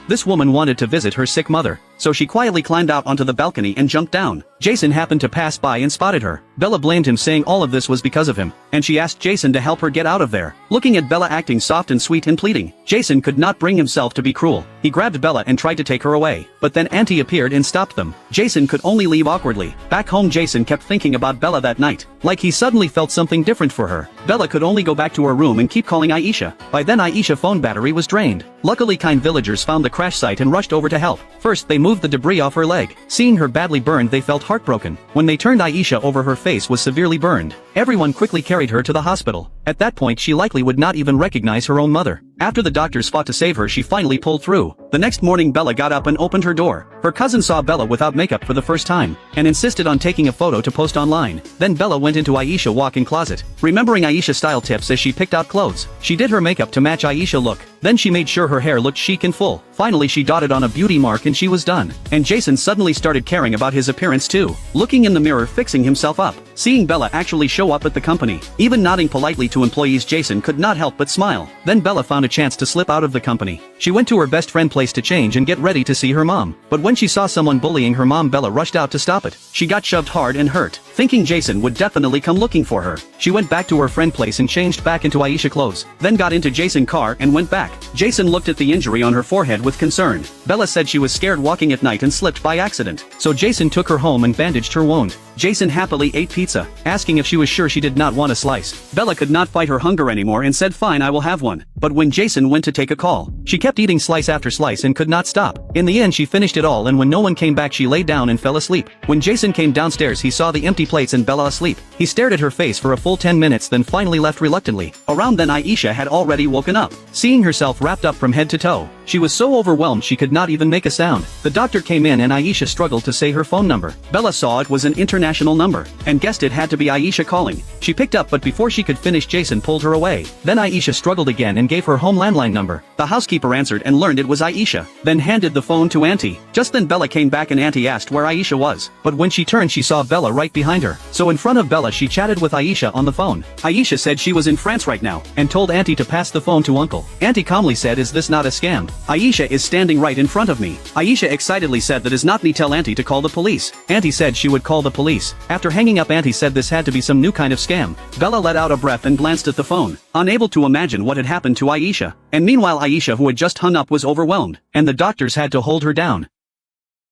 This woman wanted to visit her sick mother, so she quietly climbed out onto the balcony and jumped down. Jason happened to pass by and spotted her. Bella blamed him, saying all of this was because of him, and she asked Jason to help her get out of there. Looking at Bella acting soft and sweet and pleading, Jason could not bring himself to be cruel. He grabbed Bella and tried to take her away, but then Auntie appeared and stopped them. Jason could only leave awkwardly. Back home, Jason kept thinking about Bella that night, like he suddenly felt something different for her. Bella could only go back to her room and keep calling Aisha. By then Aisha's phone battery was drained. Luckily, kind villagers found the crash site and rushed over to help. First, they moved the debris off her leg. Seeing her badly burned, they felt heartbroken. When they turned Aisha over, her face was severely burned. Everyone quickly carried her to the hospital. At that point, she likely would not even recognize her own mother. After the doctors fought to save her, she finally pulled through. The next morning, Bella got up and opened her door. Her cousin saw Bella without makeup for the first time, and insisted on taking a photo to post online. Then Bella went into Aisha's walk-in closet, remembering Aisha's style tips as she picked out clothes. She did her makeup to match Aisha's look. Then she made sure her hair looked chic and full. Finally, she dotted on a beauty mark and she was done. And Jason suddenly started caring about his appearance too, looking in the mirror, fixing himself up. Seeing Bella actually show up at the company, even nodding politely to employees, Jason could not help but smile. Then Bella found a chance to slip out of the company. She went to her best friend's place to change and get ready to see her mom. But when she saw someone bullying her mom, Bella rushed out to stop it. She got shoved hard and hurt. Thinking Jason would definitely come looking for her, she went back to her friend's place and changed back into Aisha clothes. Then got into Jason's car and went back. Jason looked at the injury on her forehead with concern. Bella said she was scared walking at night and slipped by accident. So Jason took her home and bandaged her wound. Jason happily ate pizza, asking if she was sure she did not want a slice. Bella could not fight her hunger anymore and said, "Fine, I will have one." But when Jason went to take a call, she kept eating slice after slice and could not stop. In the end, she finished it all, and when no one came back, she lay down and fell asleep. When Jason came downstairs, he saw the empty plates and Bella asleep. He stared at her face for a full 10 minutes, then finally left reluctantly. Around then, Aisha had already woken up, seeing herself wrapped up from head to toe. She was so overwhelmed she could not even make a sound. The doctor came in and Aisha struggled to say her phone number. Bella saw it was an international number, and guessed it had to be Aisha calling. She picked up, but before she could finish, Jason pulled her away. Then Aisha struggled again and gave her home landline number. The housekeeper answered and learned it was Aisha, then handed the phone to Auntie. Just then Bella came back and Auntie asked where Aisha was, but when she turned she saw Bella right behind her. So in front of Bella she chatted with Aisha on the phone. Aisha said she was in France right now, and told Auntie to pass the phone to Uncle. Auntie calmly said, "Is this not a scam? Aisha is standing right in front of me." Aisha excitedly said, "That is not me, tell Auntie to call the police." Auntie said she would call the police. After hanging up, Auntie said this had to be some new kind of scam. Bella let out a breath and glanced at the phone, unable to imagine what had happened to Aisha. And meanwhile Aisha, who had just hung up, was overwhelmed, and the doctors had to hold her down.